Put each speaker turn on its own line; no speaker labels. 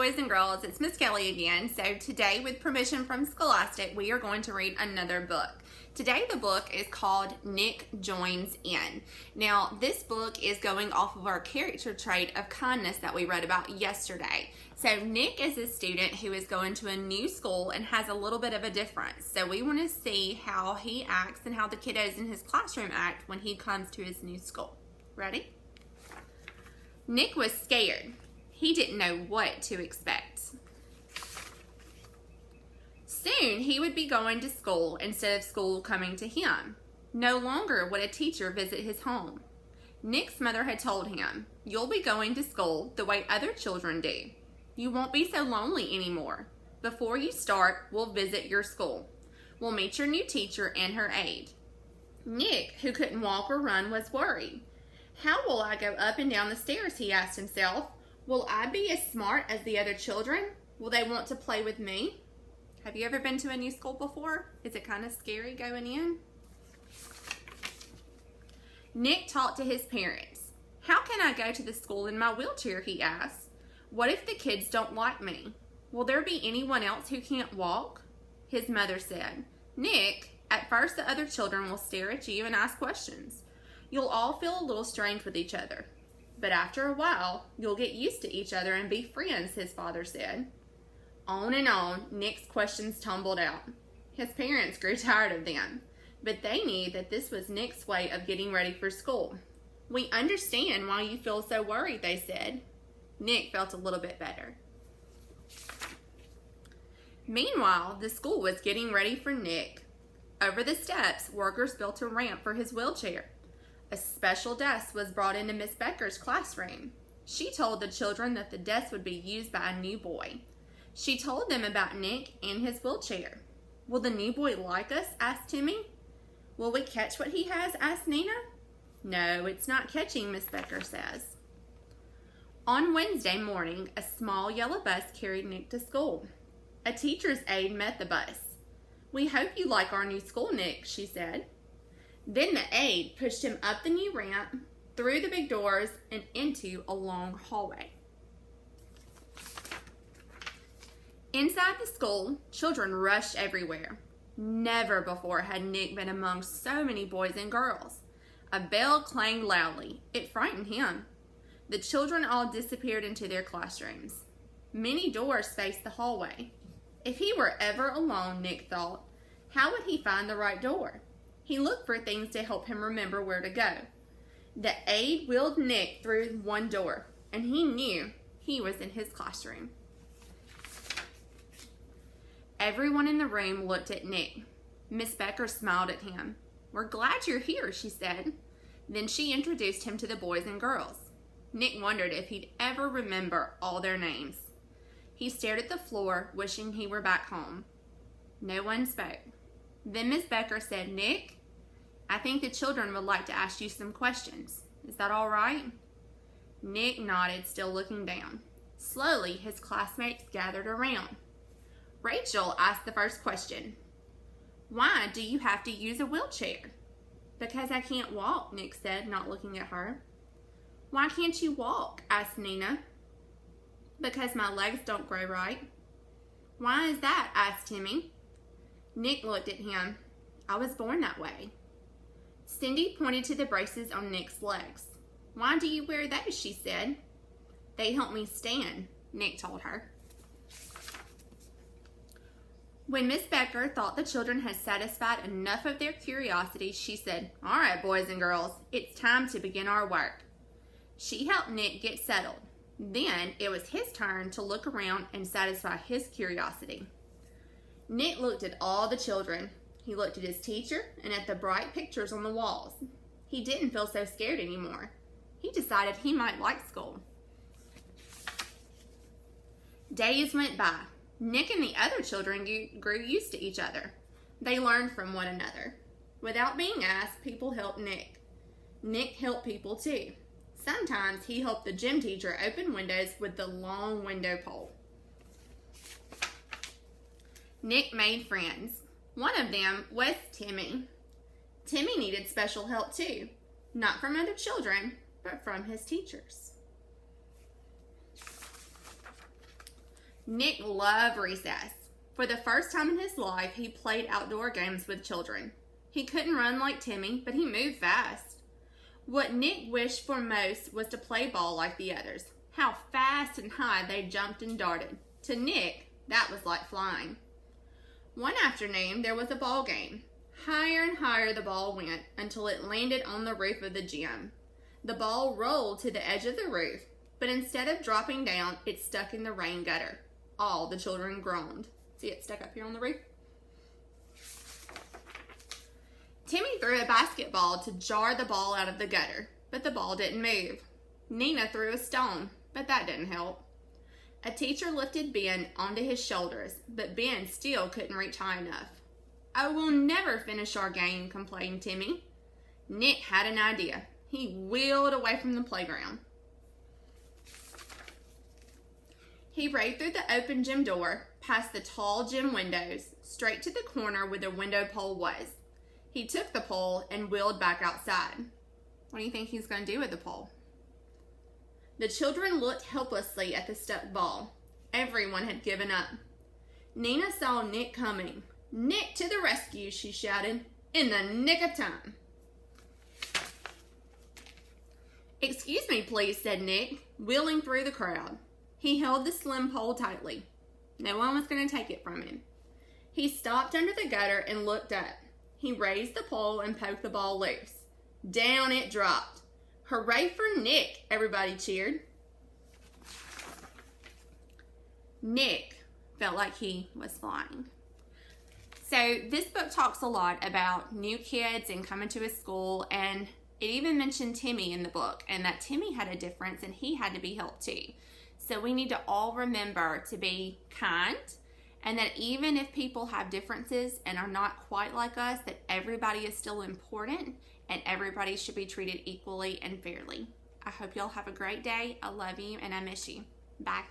Boys and girls, it's Miss Kelly again. So today, with permission from Scholastic, we are going to read another book. Today the book is called Nick Joins In. Now this book is going off of our character trait of kindness that we read about yesterday. So Nick is a student who is going to a new school and has a little bit of a difference. So we want to see how he acts and how the kiddos in his classroom act when he comes to his new school. Ready? Nick was scared. He didn't know what to expect. Soon he would be going to school instead of school coming to him. No longer would a teacher visit his home. Nick's mother had told him, "You'll be going to school the way other children do. You won't be so lonely anymore. Before you start, we'll visit your school. We'll meet your new teacher and her aide." Nick, who couldn't walk or run, was worried. "How will I go up and down the stairs?" he asked himself. "Will I be as smart as the other children? Will they want to play with me?" Have you ever been to a new school before? Is it kind of scary going in? Nick talked to his parents. "How can I go to the school in my wheelchair?" he asked. "What if the kids don't like me? Will there be anyone else who can't walk?" His mother said, "Nick, at first the other children will stare at you and ask questions. You'll all feel a little strange with each other. But after a while, you'll get used to each other and be friends," his father said. On and on, Nick's questions tumbled out. His parents grew tired of them, but they knew that this was Nick's way of getting ready for school. "We understand why you feel so worried," they said. Nick felt a little bit better. Meanwhile, the school was getting ready for Nick. Over the steps, workers built a ramp for his wheelchair. A special desk was brought into Miss Becker's classroom. She told the children that the desk would be used by a new boy. She told them about Nick and his wheelchair. "Will the new boy like us?" asked Timmy. "Will we catch what he has?" asked Nina. "No, it's not catching," Miss Becker says. On Wednesday morning, a small yellow bus carried Nick to school. A teacher's aide met the bus. "We hope you like our new school, Nick," she said. Then the aide pushed him up the new ramp, through the big doors, and into a long hallway. Inside the school, children rushed everywhere. Never before had Nick been among so many boys and girls. A bell clanged loudly. It frightened him. The children all disappeared into their classrooms. Many doors faced the hallway. If he were ever alone, Nick thought, how would he find the right door? He looked for things to help him remember where to go. The aide wheeled Nick through one door, and he knew he was in his classroom. Everyone in the room looked at Nick. Miss Becker smiled at him. "We're glad you're here," she said. Then she introduced him to the boys and girls. Nick wondered if he'd ever remember all their names. He stared at the floor, wishing he were back home. No one spoke. Then Miss Becker said, "Nick, I think the children would like to ask you some questions. Is that all right?" Nick nodded, still looking down. Slowly, his classmates gathered around. Rachel asked the first question. "Why do you have to use a wheelchair?" "Because I can't walk," Nick said, not looking at her. "Why can't you walk?" asked Nina. "Because my legs don't grow right." "Why is that?" asked Timmy. Nick looked at him. "I was born that way." Cindy pointed to the braces on Nick's legs. "Why do you wear those?" she said. "They help me stand," Nick told her. When Miss Becker thought the children had satisfied enough of their curiosity, she said, "All right, boys and girls, it's time to begin our work." She helped Nick get settled. Then it was his turn to look around and satisfy his curiosity. Nick looked at all the children. He looked at his teacher and at the bright pictures on the walls. He didn't feel so scared anymore. He decided he might like school. Days went by. Nick and the other children grew used to each other. They learned from one another. Without being asked, people helped Nick. Nick helped people too. Sometimes he helped the gym teacher open windows with the long window pole. Nick made friends. One of them was Timmy. Timmy needed special help too, not from other children, but from his teachers. Nick loved recess. For the first time in his life, he played outdoor games with children. He couldn't run like Timmy, but he moved fast. What Nick wished for most was to play ball like the others. How fast and high they jumped and darted. To Nick, that was like flying. One afternoon, there was a ball game. Higher and higher the ball went until it landed on the roof of the gym. The ball rolled to the edge of the roof, but instead of dropping down, it stuck in the rain gutter. All the children groaned. See it stuck up here on the roof? Timmy threw a basketball to jar the ball out of the gutter, but the ball didn't move. Nina threw a stone, but that didn't help. A teacher lifted Ben onto his shoulders, but Ben still couldn't reach high enough. "I will never finish our game," complained Timmy. Nick had an idea. He wheeled away from the playground. He raced through the open gym door, past the tall gym windows, straight to the corner where the window pole was. He took the pole and wheeled back outside. What do you think he's going to do with the pole? The children looked helplessly at the stuck ball. Everyone had given up. Nina saw Nick coming. "Nick to the rescue," she shouted. "In the nick of time." "Excuse me, please," said Nick, wheeling through the crowd. He held the slim pole tightly. No one was going to take it from him. He stopped under the gutter and looked up. He raised the pole and poked the ball loose. Down it dropped. "Hooray for Nick," everybody cheered. Nick felt like he was flying. So this book talks a lot about new kids and coming to a school, and it even mentioned Timmy in the book, and that Timmy had a difference and he had to be helped too. So we need to all remember to be kind, and that even if people have differences and are not quite like us, that everybody is still important and everybody should be treated equally and fairly. I hope y'all have a great day. I love you and I miss you. Bye.